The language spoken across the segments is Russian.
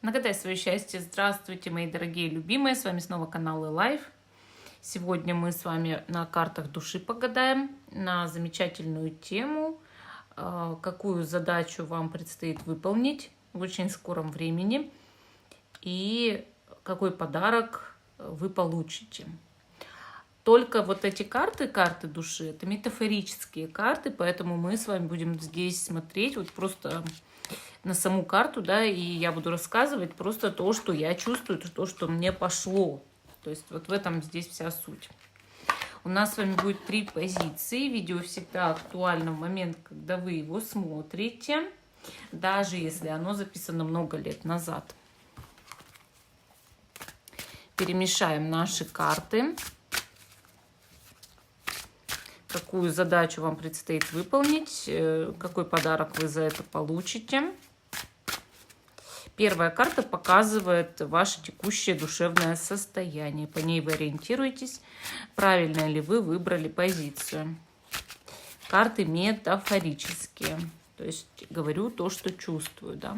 Нагадай свое счастье. Здравствуйте, мои дорогие любимые. С вами снова канал Life. Сегодня мы с вами на картах души погадаем на замечательную тему, какую задачу вам предстоит выполнить в очень скором времени и какой подарок вы получите. Только вот эти карты души, это метафорические карты, поэтому мы с вами будем здесь смотреть вот просто на саму карту, да, и я буду рассказывать просто то, что я чувствую, то, что мне пошло. То есть вот в этом здесь вся суть. У нас с вами будет 3 позиции. Видео всегда актуально в момент, когда вы его смотрите, даже если оно записано много лет назад. Перемешаем наши карты. Какую задачу вам предстоит выполнить, какой подарок вы за это получите. Первая карта показывает ваше текущее душевное состояние. По ней вы ориентируетесь, правильно ли вы выбрали позицию. Карты метафорические. То есть говорю то, что чувствую, да.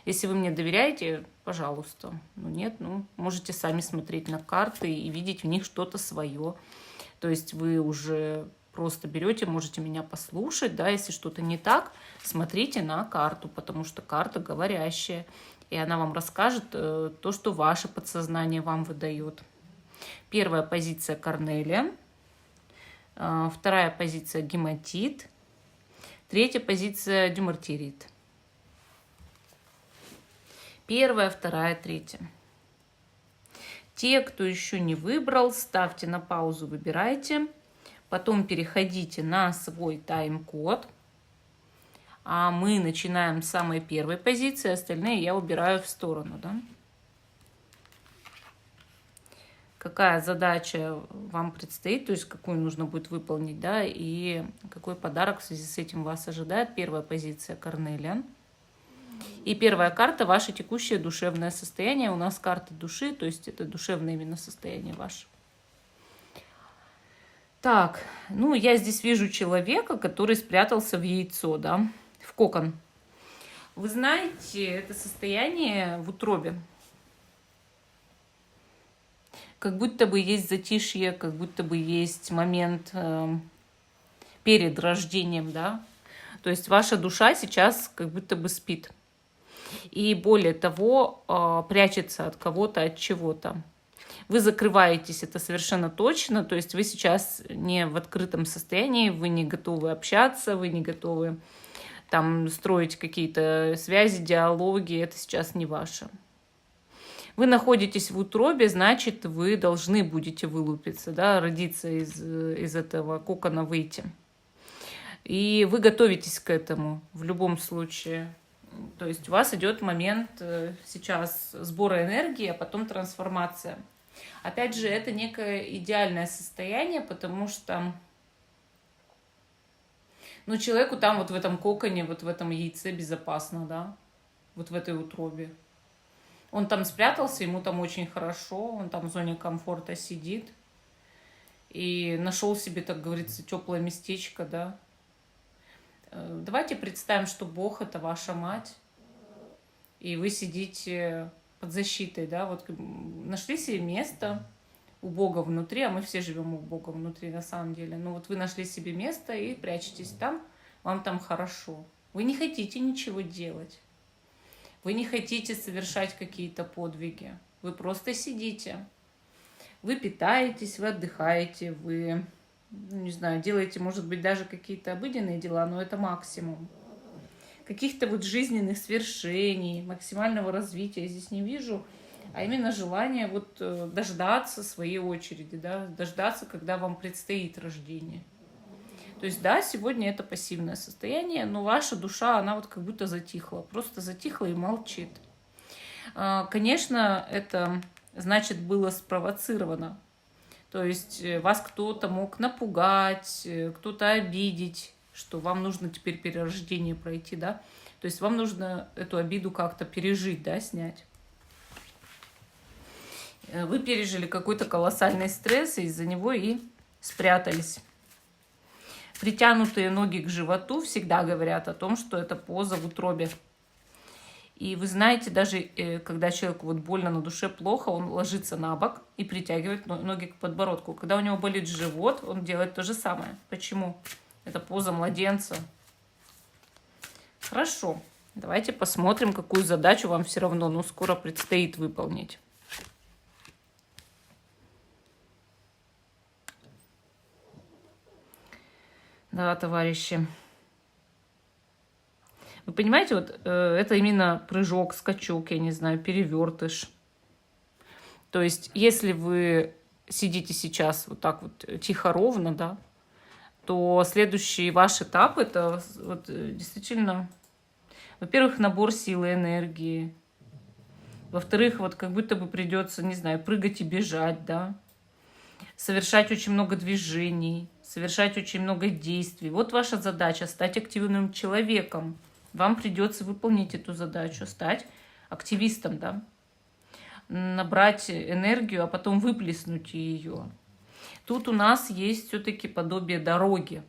Если вы мне доверяете, пожалуйста. Ну нет, можете сами смотреть на карты и видеть в них что-то свое. То есть вы уже просто берете, можете меня послушать, да, если что-то не так, смотрите на карту, потому что карта говорящая, и она вам расскажет то, что ваше подсознание вам выдает. Первая позиция Корнелия, вторая позиция Гематит, третья позиция Дюмартирит. Первая, вторая, третья. Те, кто еще не выбрал, ставьте на паузу, выбирайте. Потом переходите на свой тайм-код. А мы начинаем с самой первой позиции, остальные я убираю в сторону. Да? Какая задача вам предстоит, то есть какую нужно будет выполнить, да, и какой подарок в связи с этим вас ожидает. Первая позиция Корнелия. И первая карта – ваше текущее душевное состояние. У нас карта души, то есть это душевное именно состояние ваше. Так, я здесь вижу человека, который спрятался в яйцо, да, в кокон. Вы знаете, это состояние в утробе. Как будто бы есть затишье, как будто бы есть момент перед рождением, да. То есть ваша душа сейчас как будто бы спит. И более того, прячется от кого-то, от чего-то. Вы закрываетесь, это совершенно точно, то есть вы сейчас не в открытом состоянии, вы не готовы общаться, вы не готовы там строить какие-то связи, диалоги, это сейчас не ваше. Вы находитесь в утробе, значит, вы должны будете вылупиться, да, родиться из этого кокона, выйти. И вы готовитесь к этому в любом случае. То есть у вас идет момент сейчас сбора энергии, а потом трансформация. Опять же, это некое идеальное состояние, потому что человеку там вот в этом коконе, вот в этом яйце безопасно, да, вот в этой утробе. Он там спрятался, ему там очень хорошо, он там в зоне комфорта сидит и нашел себе, так говорится, теплое местечко, да. Давайте представим, что Бог – это ваша мать, и вы сидите под защитой, да, вот нашли себе место у Бога внутри, а мы все живем у Бога внутри на самом деле. Вот вы нашли себе место и прячетесь там, вам там хорошо. Вы не хотите ничего делать, вы не хотите совершать какие-то подвиги, вы просто сидите, вы питаетесь, вы отдыхаете, вы, не знаю, делаете, может быть, даже какие-то обыденные дела, но это максимум. Каких-то вот жизненных свершений, максимального развития я здесь не вижу, а именно желание вот дождаться своей очереди, да, дождаться, когда вам предстоит рождение. То есть, да, сегодня это пассивное состояние, но ваша душа, она вот как будто затихла, просто затихла и молчит. Конечно, это, значит, было спровоцировано. То есть вас кто-то мог напугать, кто-то обидеть, что вам нужно теперь перерождение пройти, да. То есть вам нужно эту обиду как-то пережить, да, снять. Вы пережили какой-то колоссальный стресс, и из-за него и спрятались. Притянутые ноги к животу всегда говорят о том, что это поза в утробе. И вы знаете, даже когда человеку вот больно на душе, плохо, он ложится на бок и притягивает ноги к подбородку. Когда у него болит живот, он делает то же самое. Почему? Это поза младенца. Хорошо. Давайте посмотрим, какую задачу вам все равно, ну, скоро предстоит выполнить. Да, товарищи. Вы понимаете, вот это именно прыжок, скачок, я не знаю, перевертыш. То есть, если вы сидите сейчас вот так вот тихо, ровно, да, то следующий ваш этап это вот действительно, во-первых, набор силы, энергии. Во-вторых, вот как будто бы придется, не знаю, прыгать и бежать, да, совершать очень много движений, совершать очень много действий. Вот ваша задача — стать активным человеком. Вам придется выполнить эту задачу, стать активистом, да, набрать энергию, а потом выплеснуть ее. Тут у нас есть все-таки подобие дороги.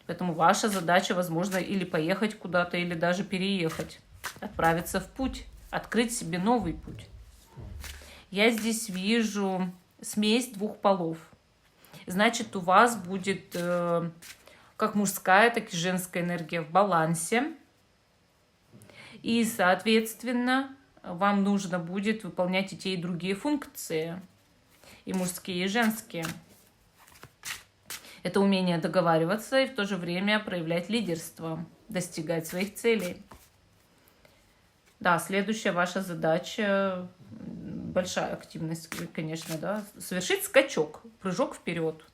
Поэтому ваша задача, возможно, или поехать куда-то, или даже переехать, отправиться в путь, открыть себе новый путь. Я здесь вижу смесь двух полов. Значит, у вас будет как мужская, так и женская энергия в балансе. И, соответственно, вам нужно будет выполнять и те, и другие функции, и мужские, и женские. Это умение договариваться и в то же время проявлять лидерство, достигать своих целей. Да, следующая ваша задача, большая активность, конечно, да, совершить скачок, прыжок вперед,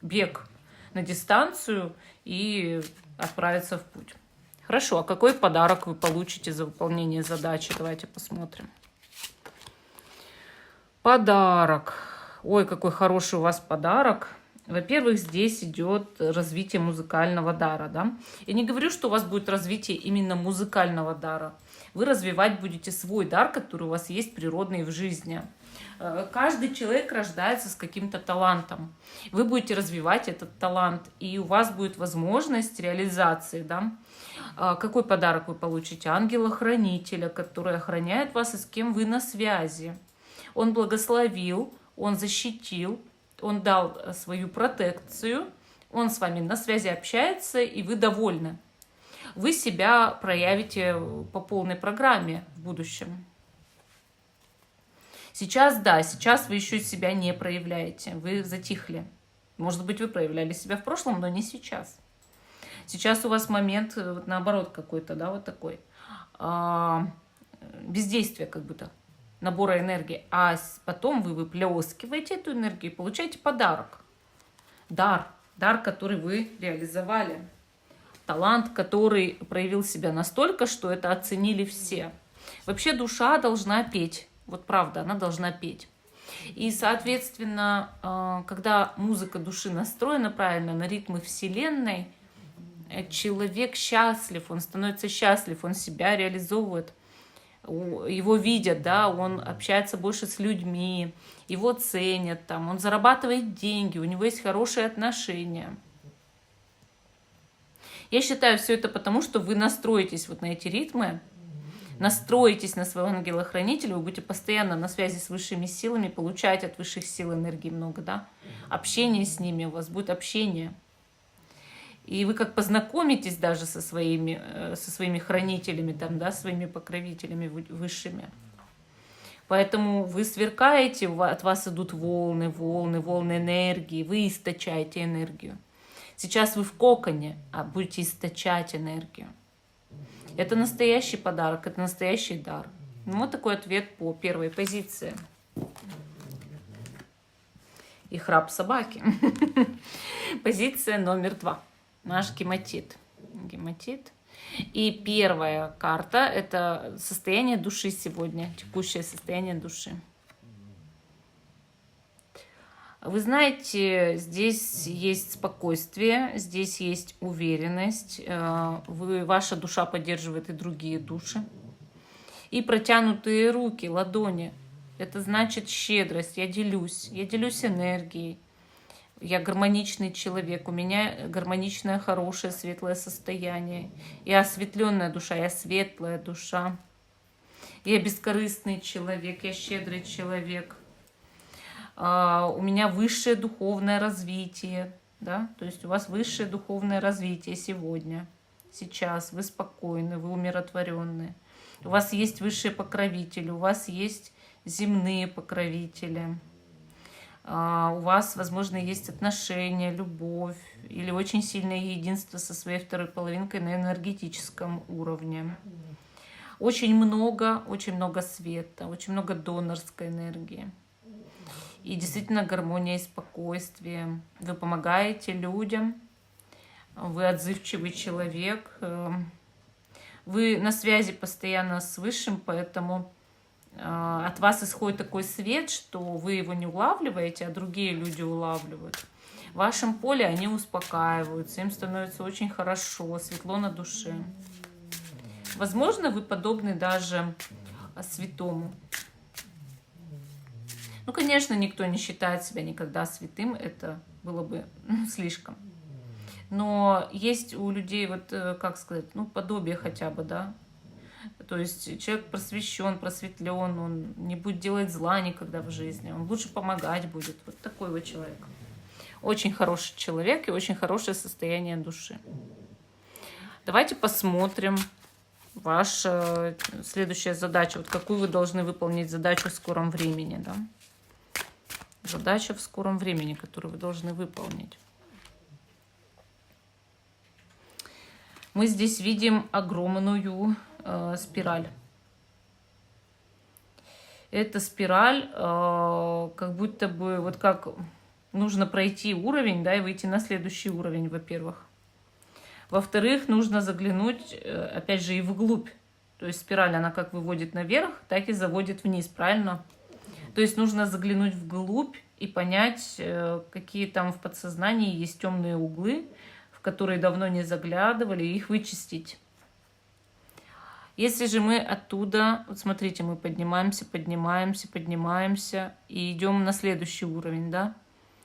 бег на дистанцию и отправиться в путь. Хорошо, а какой подарок вы получите за выполнение задачи? Давайте посмотрим. Подарок. Ой, какой хороший у вас подарок. Во-первых, здесь идет развитие музыкального дара, да. Я не говорю, что у вас будет развитие именно музыкального дара. Вы развивать будете свой дар, который у вас есть природный в жизни. Каждый человек рождается с каким-то талантом. Вы будете развивать этот талант, и у вас будет возможность реализации, да. Какой подарок вы получите? Ангела-хранителя, который охраняет вас и с кем вы на связи. Он благословил, он защитил, он дал свою протекцию, он с вами на связи общается, и вы довольны. Вы себя проявите по полной программе в будущем. Сейчас, да, сейчас вы еще себя не проявляете, вы затихли. Может быть, вы проявляли себя в прошлом, но не сейчас. Сейчас у вас момент, вот наоборот, какой-то, да, вот такой, бездействия как будто, набора энергии. А потом вы выплескиваете эту энергию и получаете подарок. Дар, который вы реализовали. Талант, который проявил себя настолько, что это оценили все. Вообще душа должна петь. Вот правда, она должна петь. И, соответственно, когда музыка души настроена правильно на ритмы Вселенной, человек счастлив, он становится счастлив, он себя реализовывает, его видят, да, он общается больше с людьми, его ценят, там, он зарабатывает деньги, у него есть хорошие отношения. Я считаю, все это потому, что вы настроитесь вот на эти ритмы, настроитесь на своего ангела-хранителя, вы будете постоянно на связи с высшими силами, получать от высших сил энергии много, да, общение с ними, у вас будет общение. И вы как познакомитесь даже со своими хранителями, там, да, своими покровителями высшими. Поэтому вы сверкаете, от вас идут волны энергии, вы источаете энергию. Сейчас вы в коконе, а будете источать энергию. Это настоящий подарок, это настоящий дар. Ну, вот такой ответ по первой позиции. И храп собаки. Позиция номер 2. Наш гематит. И первая карта — это состояние души сегодня, текущее состояние души. Вы знаете, здесь есть спокойствие, здесь есть уверенность, ваша душа поддерживает и другие души. И протянутые руки, ладони. Это значит щедрость, я делюсь энергией. Я гармоничный человек, у меня гармоничное, хорошее, светлое состояние. Я осветленная душа, я светлая душа. Я бескорыстный человек, я щедрый человек. У меня высшее духовное развитие, да, то есть у вас высшее духовное развитие сегодня, сейчас, вы спокойны, вы умиротворенны, у вас есть высшие покровители, у вас есть земные покровители, у вас, возможно, есть отношения, любовь или очень сильное единство со своей второй половинкой на энергетическом уровне. Очень много света, очень много донорской энергии. И действительно гармония и спокойствие. Вы помогаете людям, вы отзывчивый человек, вы на связи постоянно с Высшим, поэтому от вас исходит такой свет, что вы его не улавливаете, а другие люди улавливают. В вашем поле они успокаиваются, им становится очень хорошо, светло на душе. Возможно, вы подобны даже святому. Ну, конечно, никто не считает себя никогда святым, это было бы слишком. Но есть у людей, вот, как сказать, ну, подобие хотя бы, да. То есть человек просвещен, просветлен, он не будет делать зла никогда в жизни, он лучше помогать будет. Вот такой вот человек. Очень хороший человек и очень хорошее состояние души. Давайте посмотрим ваша следующая задача. Вот какую вы должны выполнить задачу в скором времени, да? Задача в скором времени, которую вы должны выполнить. Мы здесь видим огромную спираль. Эта спираль как будто бы, вот как нужно пройти уровень, да, и выйти на следующий уровень, во-первых. Во-вторых, нужно заглянуть, опять же, и вглубь. То есть спираль, она как выводит наверх, так и заводит вниз, правильно? То есть нужно заглянуть вглубь и понять, какие там в подсознании есть темные углы, в которые давно не заглядывали, и их вычистить. Если же мы оттуда, вот смотрите, мы поднимаемся, поднимаемся, поднимаемся и идем на следующий уровень, да?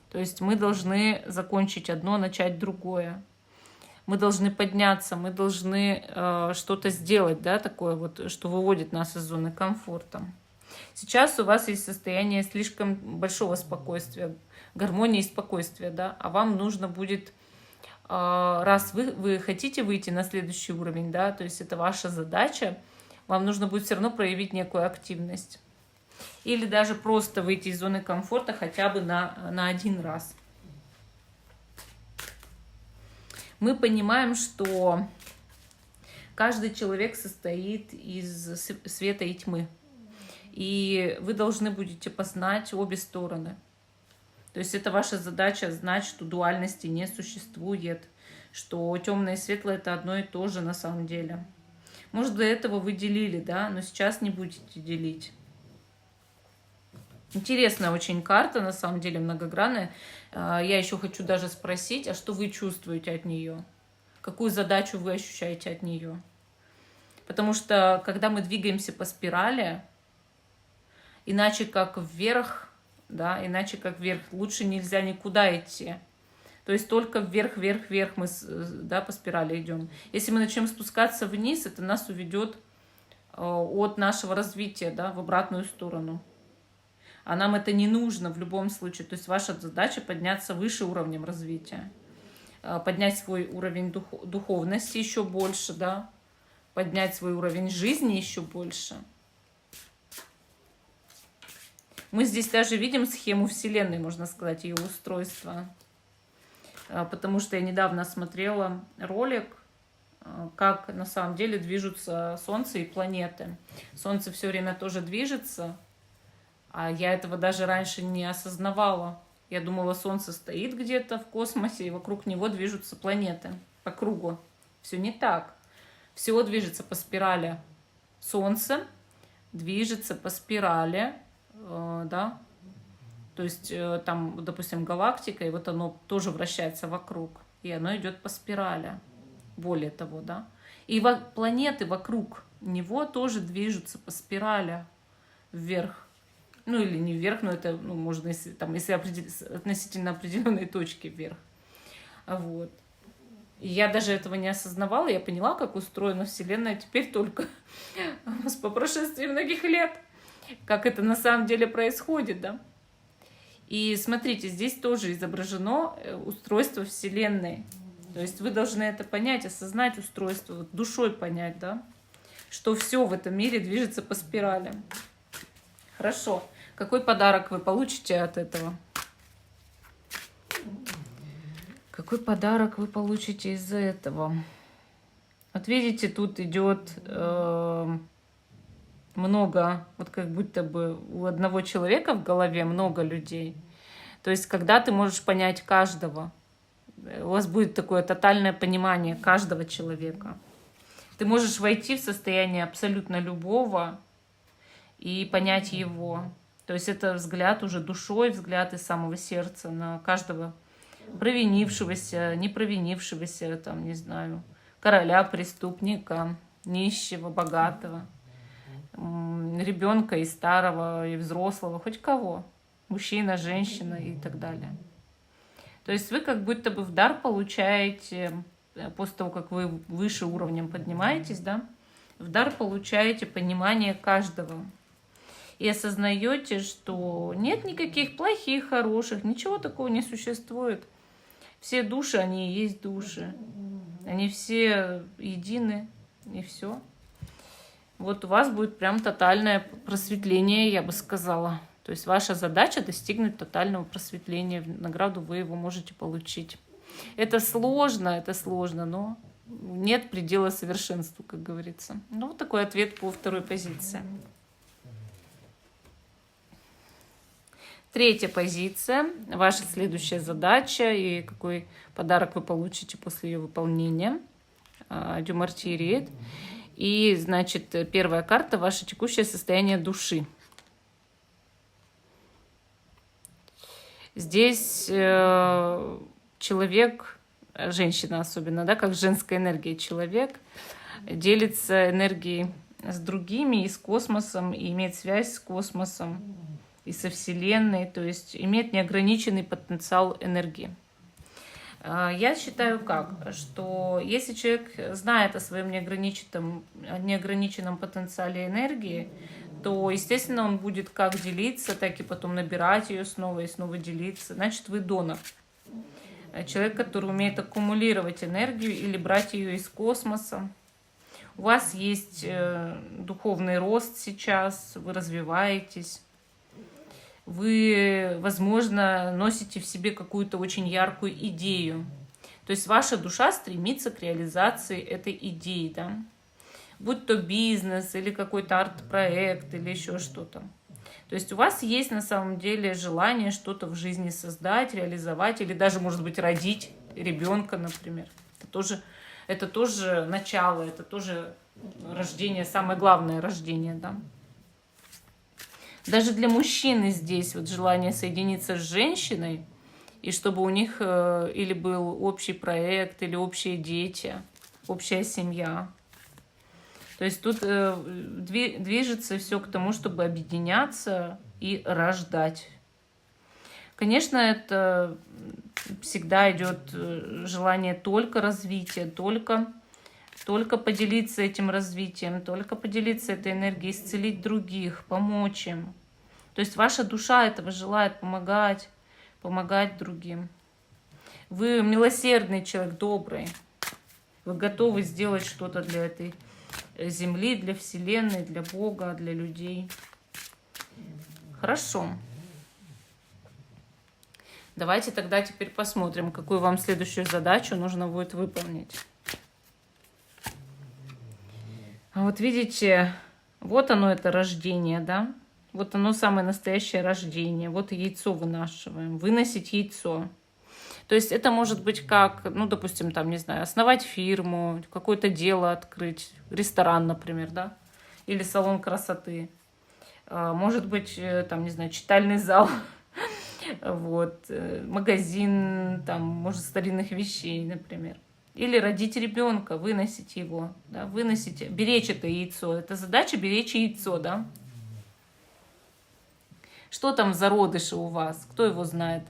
То есть мы должны закончить одно, начать другое. Мы должны подняться, мы должны что-то сделать, да, такое вот, что выводит нас из зоны комфорта. Сейчас у вас есть состояние слишком большого спокойствия, гармонии и спокойствия, да, а вам нужно будет, раз вы хотите выйти на следующий уровень, да, то есть это ваша задача, вам нужно будет все равно проявить некую активность. Или даже просто выйти из зоны комфорта хотя бы на один раз. Мы понимаем, что каждый человек состоит из света и тьмы. И вы должны будете познать обе стороны. То есть это ваша задача знать, что дуальности не существует, что темное и светлое это одно и то же на самом деле. Может, до этого вы делили, да, но сейчас не будете делить. Интересная очень карта, на самом деле многогранная. Я еще хочу даже спросить, а что вы чувствуете от нее? Какую задачу вы ощущаете от нее? Потому что, когда мы двигаемся по спирали, иначе как вверх, да, иначе как вверх, лучше нельзя никуда идти. То есть только вверх, вверх, вверх мы, да, по спирали идем. Если мы начнем спускаться вниз, это нас уведет от нашего развития, да, в обратную сторону. А нам это не нужно в любом случае. То есть ваша задача подняться выше уровнем развития. Поднять свой уровень духовности еще больше, да? Поднять свой уровень жизни еще больше. Мы здесь даже видим схему Вселенной, можно сказать, ее устройство. Потому что я недавно смотрела ролик, как на самом деле движутся Солнце и планеты. Солнце все время тоже движется. А я этого даже раньше не осознавала. Я думала, Солнце стоит где-то в космосе, и вокруг него движутся планеты по кругу. Все не так. Все движется по спирали. Солнце движется по спирали, да. То есть там, допустим, галактика, и вот оно тоже вращается вокруг. И оно идет по спирали. Более того, да. И планеты вокруг него тоже движутся по спирали вверх. Ну, или не вверх, но это, ну, можно, если относительно определенной точки вверх. Вот. И я даже этого не осознавала, я поняла, как устроена Вселенная теперь только по прошествии многих лет, как это на самом деле происходит, да. И смотрите, здесь тоже изображено устройство Вселенной. То есть вы должны это понять, осознать устройство, вот душой понять, да, что все в этом мире движется по спирали. Хорошо. Какой подарок вы получите от этого? Какой подарок вы получите из-за этого? Вот видите, тут идет много, вот как будто бы у одного человека в голове много людей. То есть, когда ты можешь понять каждого, у вас будет такое тотальное понимание каждого человека. Ты можешь войти в состояние абсолютно любого и понять его. То есть это взгляд уже душой, взгляд из самого сердца на каждого провинившегося, не провинившегося, там, не знаю, короля, преступника, нищего, богатого, ребенка и старого, и взрослого, хоть кого, мужчина, женщина и так далее. То есть вы как будто бы в дар получаете, после того, как вы выше уровнем поднимаетесь, да, в дар получаете понимание каждого. И осознаете, что нет никаких плохих, хороших, ничего такого не существует. Все души, они и есть души. Они все едины, и все. Вот у вас будет прям тотальное просветление, я бы сказала. То есть ваша задача достигнуть тотального просветления. В награду вы его можете получить. Это сложно, но нет предела совершенству, как говорится. Ну, вот такой ответ по второй позиции. Третья позиция. Ваша следующая задача и какой подарок вы получите после ее выполнения. Дюмартириет. И, значит, первая карта – ваше текущее состояние души. Здесь человек, женщина особенно, да, как женская энергия, человек делится энергией с другими и с космосом, и имеет связь с космосом и со Вселенной, то есть имеет неограниченный потенциал энергии. Я считаю что если человек знает о своем неограниченном потенциале энергии, то, естественно, он будет как делиться, так и потом набирать ее снова и снова делиться. Значит, вы донор. Человек, который умеет аккумулировать энергию или брать ее из космоса. У вас есть духовный рост сейчас, вы развиваетесь. Вы, возможно, носите в себе какую-то очень яркую идею. То есть ваша душа стремится к реализации этой идеи, да? Будь то бизнес или какой-то арт-проект или еще что-то. То есть у вас есть на самом деле желание что-то в жизни создать, реализовать или даже, может быть, родить ребенка, например. Это тоже начало, это тоже рождение, самое главное рождение, да? Даже для мужчины здесь вот желание соединиться с женщиной, и чтобы у них или был общий проект, или общие дети, общая семья. То есть тут движется все к тому, чтобы объединяться и рождать. Конечно, это всегда идет желание только развития, только поделиться этим развитием, только поделиться этой энергией, исцелить других, помочь им. То есть ваша душа этого желает помогать другим. Вы милосердный человек, добрый. Вы готовы сделать что-то для этой земли, для Вселенной, для Бога, для людей. Хорошо. Давайте тогда теперь посмотрим, какую вам следующую задачу нужно будет выполнить. А вот видите, вот оно, это рождение, да? Вот оно, самое настоящее рождение. Вот яйцо вынашиваем. Выносить яйцо. То есть это может быть как, допустим, там, не знаю, основать фирму, какое-то дело открыть, ресторан, например, да? Или салон красоты. Может быть, там, не знаю, читальный зал, вот, магазин, там, может, старинных вещей, например. Или родить ребенка, выносить его, да, беречь это яйцо. Это задача беречь яйцо, да. Что там в зародыше у вас? Кто его знает?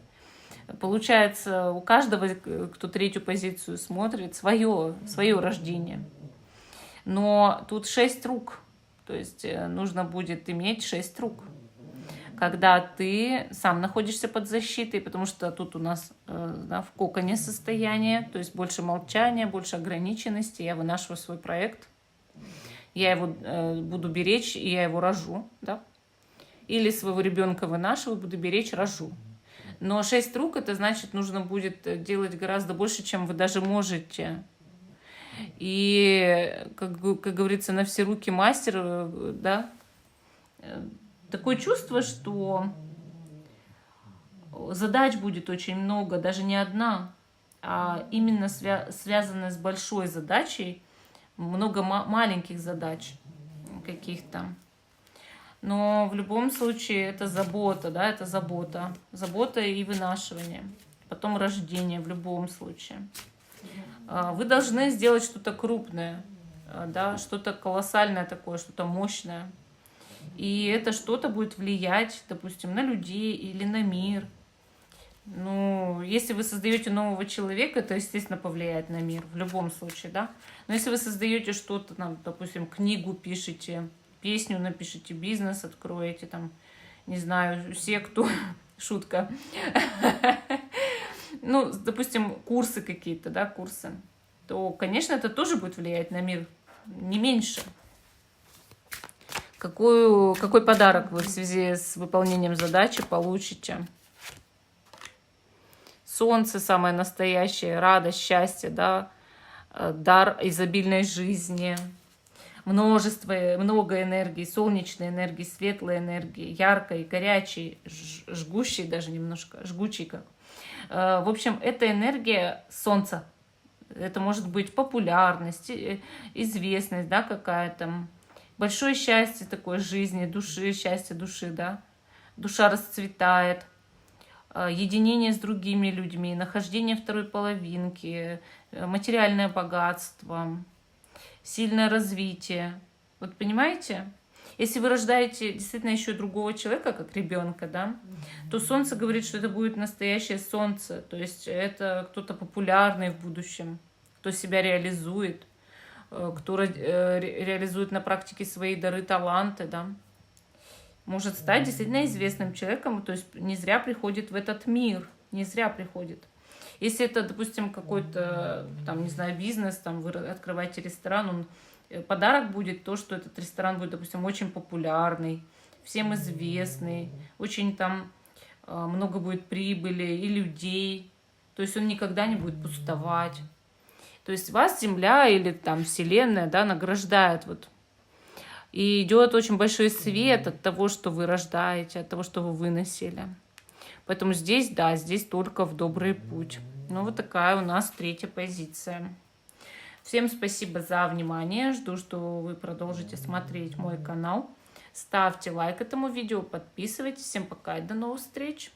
Получается, у каждого, кто третью позицию смотрит, свое рождение. Но тут 6 рук, то есть нужно будет иметь 6 рук, когда ты сам находишься под защитой, потому что тут у нас да, в коконе состояние, то есть больше молчания, больше ограниченности. Я вынашиваю свой проект, я его буду беречь, и я его рожу, да? Или своего ребенка вынашиваю, буду беречь, рожу. Но 6 рук, это значит, нужно будет делать гораздо больше, чем вы даже можете. И, как говорится, на все руки мастер, да? Такое чувство, что задач будет очень много, даже не одна, а именно связанная с большой задачей, много маленьких задач каких-то. Но в любом случае это забота, да, это забота. Забота и вынашивание. Потом рождение в любом случае. Вы должны сделать что-то крупное, да, что-то колоссальное такое, что-то мощное. И это что-то будет влиять, допустим, на людей или на мир. Ну, если вы создаете нового человека, это, естественно, повлияет на мир, в любом случае, да. Но если вы создаете что-то, там, допустим, книгу пишете, песню напишите, бизнес откроете, там, не знаю, секту, шутка. Ну, допустим, курсы какие-то, да, курсы, то, конечно, это тоже будет влиять на мир, не меньше. Какой подарок вы в связи с выполнением задачи получите? Солнце самое настоящее, радость, счастье, да, дар изобильной жизни, много энергии, солнечной энергии, светлой энергии, яркой, горячей, жгущей даже немножко, жгучей как. В общем, это энергия солнца. Это может быть популярность, известность, да, какая-то. Большое счастье такое жизни, души, счастье души, да. Душа расцветает. Единение с другими людьми, нахождение второй половинки, материальное богатство, сильное развитие. Вот понимаете? Если вы рождаете действительно еще другого человека, как ребенка, да, то солнце говорит, что это будет настоящее солнце. То есть это кто-то популярный в будущем, кто себя реализует, кто реализует на практике свои дары, таланты, да. Может стать действительно известным человеком, то есть не зря приходит в этот мир, не зря приходит. Если это, допустим, какой-то, там, не знаю, бизнес, там, вы открываете ресторан, подарок будет то, что этот ресторан будет, допустим, очень популярный, всем известный, очень там много будет прибыли и людей, то есть он никогда не будет пустовать. То есть вас Земля или там Вселенная, да, награждает вот. И идет очень большой свет от того, что вы рождаете, от того, что вы выносили. Поэтому здесь, да, здесь только в добрый путь. Ну, вот такая у нас 3-я позиция. Всем спасибо за внимание. Жду, что вы продолжите смотреть мой канал. Ставьте лайк этому видео, подписывайтесь. Всем пока и до новых встреч.